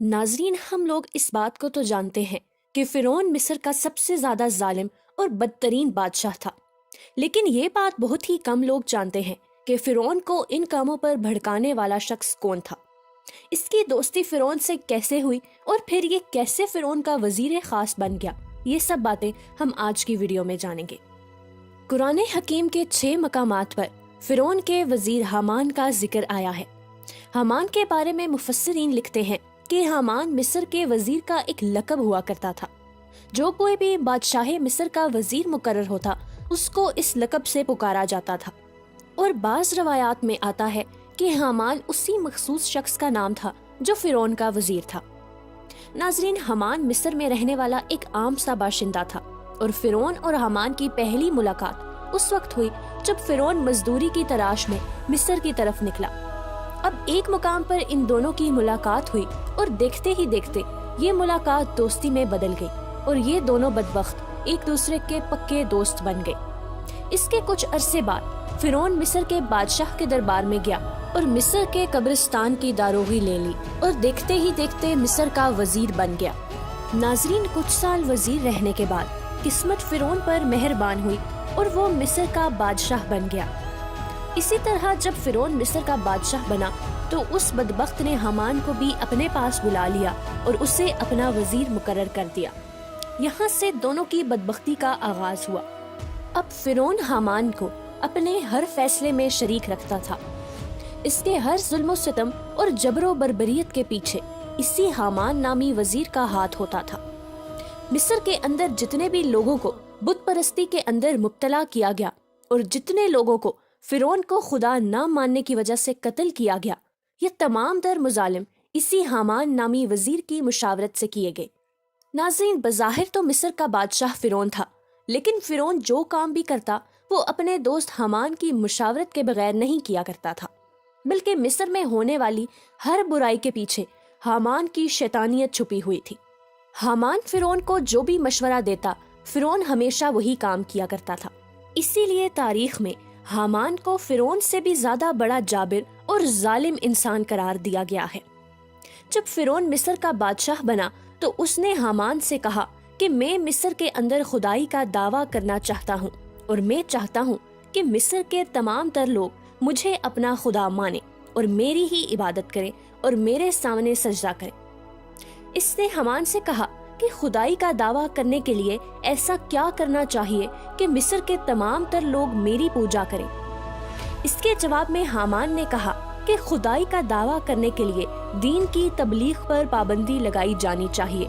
ناظرین، ہم لوگ اس بات کو تو جانتے ہیں کہ فرعون مصر کا سب سے زیادہ ظالم اور بدترین بادشاہ تھا، لیکن یہ بات بہت ہی کم لوگ جانتے ہیں کہ فرعون کو ان کاموں پر بھڑکانے والا شخص کون تھا، اس کی دوستی فرعون سے کیسے ہوئی اور پھر یہ کیسے فرعون کا وزیر خاص بن گیا۔ یہ سب باتیں ہم آج کی ویڈیو میں جانیں گے۔ قرآن حکیم کے 6 مقامات پر فرعون کے وزیر حامان کا ذکر آیا ہے۔ حامان کے بارے میں مفسرین لکھتے ہیں کہ حامان مصر کے وزیر کا ایک لقب ہوا کرتا تھا۔ جو کوئی بھی بادشاہ مصر کا وزیر مقرر ہوتا اس کو اس لقب سے پکارا جاتا تھا، اور بعض روایات میں آتا ہے کہ حامان اسی مخصوص شخص کا نام تھا جو فرعون کا وزیر تھا۔ ناظرین، حامان مصر میں رہنے والا ایک عام سا باشندہ تھا، اور فرعون اور حامان کی پہلی ملاقات اس وقت ہوئی جب فرعون مزدوری کی تلاش میں مصر کی طرف نکلا۔ اب ایک مقام پر ان دونوں کی ملاقات ہوئی اور دیکھتے ہی دیکھتے یہ ملاقات دوستی میں بدل گئی، اور یہ دونوں بدبخت ایک دوسرے کے پکے دوست بن گئے۔ اس کے کچھ عرصے بعد فرعون مصر کے بادشاہ کے دربار میں گیا اور مصر کے قبرستان کی داروغی لے لی، اور دیکھتے ہی دیکھتے مصر کا وزیر بن گیا۔ ناظرین، کچھ سال وزیر رہنے کے بعد قسمت فرعون پر مہربان ہوئی اور وہ مصر کا بادشاہ بن گیا۔ اسی طرح جب فرعون مصر کا بادشاہ بنا تو اس بدبخت نے حامان کو بھی اپنے پاس بلا لیا اور اسے اپنا وزیر مقرر کر دیا۔ یہاں سے دونوں کی بدبختی کا آغاز ہوا۔ اب فرعون حامان کو اپنے ہر فیصلے میں شریک رکھتا تھا۔ اس کے ہر ظلم و ستم اور جبر و بربریت کے پیچھے اسی حامان نامی وزیر کا ہاتھ ہوتا تھا۔ مصر کے اندر جتنے بھی لوگوں کو بت پرستی کے اندر مبتلا کیا گیا اور جتنے لوگوں کو فرعون کو خدا نہ ماننے کی وجہ سے قتل کیا گیا، یہ تمام در مظالم اسی حامان نامی وزیر کی مشاورت سے کیے گئے۔ ناظرین، بظاہر تو مصر کا بادشاہ فرعون تھا، لیکن فرعون جو کام بھی کرتا وہ اپنے دوست حامان کی مشاورت کے بغیر نہیں کیا کرتا تھا، بلکہ مصر میں ہونے والی ہر برائی کے پیچھے حامان کی شیطانیت چھپی ہوئی تھی۔ حامان فرعون کو جو بھی مشورہ دیتا، فرعون ہمیشہ وہی کام کیا کرتا تھا۔ اسی لیے تاریخ میں حامان کو فرعون سے بھی زیادہ بڑا جابر اور ظالم انسان قرار دیا گیا ہے۔ جب فرعون مصر کا بادشاہ بنا تو اس نے حامان سے کہا کہ میں مصر کے اندر خدائی کا دعویٰ کرنا چاہتا ہوں، اور میں چاہتا ہوں کہ مصر کے تمام تر لوگ مجھے اپنا خدا مانیں اور میری ہی عبادت کریں اور میرے سامنے سجدہ کریں۔ اس نے حامان سے کہا کہ خدائی کا دعویٰ کرنے کے لیے ایسا کیا کرنا چاہیے کہ مصر کے تمام تر لوگ میری پوجا کریں۔ اس کے جواب میں حامان نے کہا کہ خدائی کا دعویٰ کرنے کے لیے دین کی تبلیغ پر پابندی لگائی جانی چاہیے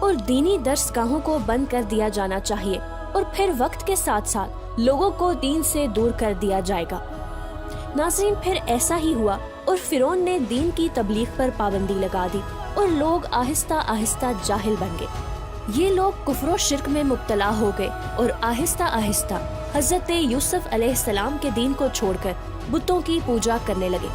اور دینی درس گاہوں کو بند کر دیا جانا چاہیے، اور پھر وقت کے ساتھ ساتھ لوگوں کو دین سے دور کر دیا جائے گا۔ ناظرین، پھر ایسا ہی ہوا اور فرعون نے دین کی تبلیغ پر پابندی لگا دی اور لوگ آہستہ آہستہ جاہل بن گئے۔ یہ لوگ کفر و شرک میں مبتلا ہو گئے اور آہستہ آہستہ حضرت یوسف علیہ السلام کے دین کو چھوڑ کر بتوں کی پوجا کرنے لگے۔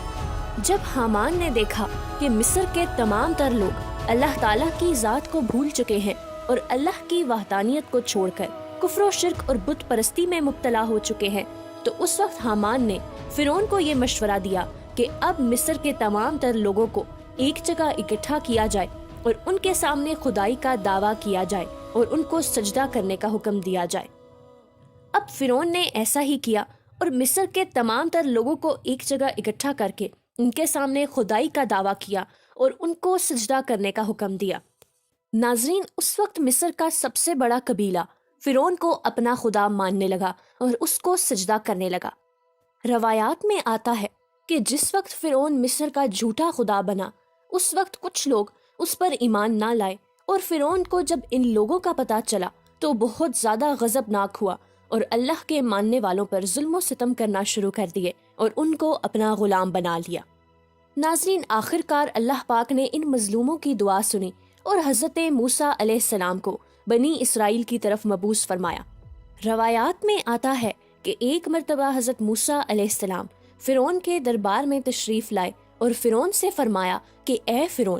جب حامان نے دیکھا کہ مصر کے تمام تر لوگ اللہ تعالیٰ کی ذات کو بھول چکے ہیں اور اللہ کی وحدانیت کو چھوڑ کر کفر و شرک اور بت پرستی میں مبتلا ہو چکے ہیں، تو اس وقت حامان نے فرعون کو یہ مشورہ دیا کہ اب مصر کے تمام تر لوگوں کو ایک جگہ اکٹھا کیا جائے اور ان کے سامنے خدائی کا دعویٰ کیا جائے اور ان کو سجدہ کرنے کا حکم دیا جائے۔ اب فرعون نے ایسا ہی کیا اور مصر کے تمام تر لوگوں کو ایک جگہ اکٹھا کر کے ان کے سامنے خدائی کا دعویٰ کیا اور ان کو سجدہ کرنے کا حکم دیا۔ ناظرین، اس وقت مصر کا سب سے بڑا قبیلہ فرعون کو اپنا خدا ماننے لگا اور اس کو سجدہ کرنے لگا۔ روایات میں آتا ہے کہ جس وقت فرعون مصر کا جھوٹا خدا بنا، اس وقت کچھ لوگ اس پر ایمان نہ لائے، اور فرعون کو جب ان لوگوں کا پتہ چلا تو بہت زیادہ غضبناک ہوا اور اللہ کے ماننے والوں پر ظلم و ستم کرنا شروع کر دیے اور ان کو اپنا غلام بنا لیا۔ ناظرین، آخر کار اللہ پاک نے ان مظلوموں کی دعا سنی اور حضرت موسیٰ علیہ السلام کو بنی اسرائیل کی طرف مبعوث فرمایا۔ روایات میں آتا ہے کہ ایک مرتبہ حضرت موسیٰ علیہ السلام فرعون کے دربار میں تشریف لائے اور فرعون سے فرمایا کہ اے فرعون،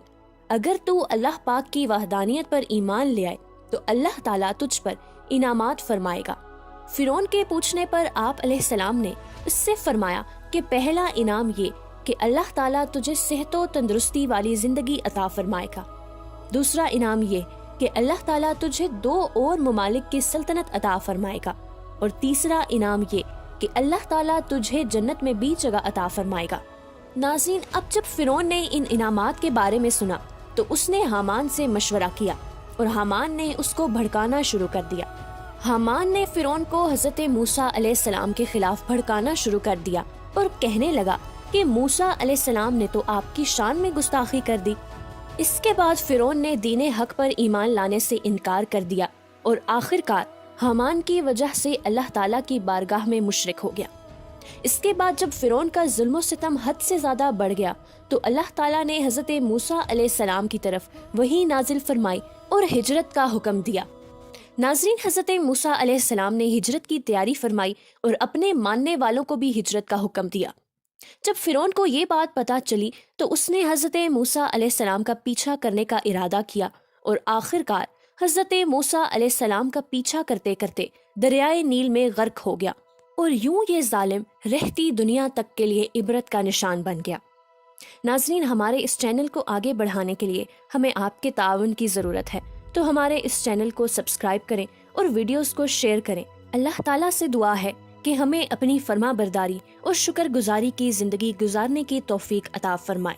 اگر تو اللہ پاک کی وحدانیت پر ایمان لے آئے تو اللہ تعالیٰ تجھ پر انعامات فرمائے گا۔ فرعون کے پوچھنے پر آپ علیہ السلام نے اس سے فرمایا کہ پہلا انعام یہ کہ اللہ تعالیٰ تجھے صحت و تندرستی والی زندگی عطا فرمائے گا۔ دوسرا انعام یہ کہ اللہ تعالیٰ تجھے 2 اور ممالک کی سلطنت عطا فرمائے گا۔ اور تیسرا انعام یہ کہ اللہ تعالیٰ تجھے جنت میں بھی جگہ عطا فرمائے گا۔ ناظرین، اب جب فرعون نے ان انعامات کے بارے میں سنا تو اس نے حامان سے مشورہ کیا اور حامان نے اس کو بھڑکانا شروع کر دیا۔ حامان نے فرعون کو حضرت موسیٰ علیہ السلام کے خلاف بھڑکانا شروع کر دیا اور کہنے لگا کہ موسیٰ علیہ السلام نے تو آپ کی شان میں گستاخی کر دی۔ اس کے بعد فرعون نے دین حق پر ایمان لانے سے انکار کر دیا اور آخر کار حامان کی وجہ سے اللہ تعالیٰ کی بارگاہ میں مشرک ہو گیا۔ اس کے بعد جب فرعون کا ظلم و ستم حد سے زیادہ بڑھ گیا تو اللہ تعالیٰ نے حضرت موسیٰ علیہ السلام کی طرف وحی نازل فرمائی اور ہجرت کا حکم دیا۔ ناظرین، حضرت موسیٰ علیہ السلام نے ہجرت کی تیاری فرمائی اور اپنے ماننے والوں کو بھی ہجرت کا حکم دیا۔ جب فرعون کو یہ بات پتہ چلی تو اس نے حضرت موسیٰ علیہ السلام کا پیچھا کرنے کا ارادہ کیا اور آخر کار حضرت موسیٰ علیہ السلام کا پیچھا کرتے کرتے دریائے نیل میں غرق ہو گیا، اور یوں یہ ظالم رہتی دنیا تک کے لیے عبرت کا نشان بن گیا۔ ناظرین، ہمارے اس چینل کو آگے بڑھانے کے لیے ہمیں آپ کے تعاون کی ضرورت ہے، تو ہمارے اس چینل کو سبسکرائب کریں اور ویڈیوز کو شیئر کریں۔ اللہ تعالیٰ سے دعا ہے کہ ہمیں اپنی فرما برداری اور شکر گزاری کی زندگی گزارنے کی توفیق عطا فرمائے۔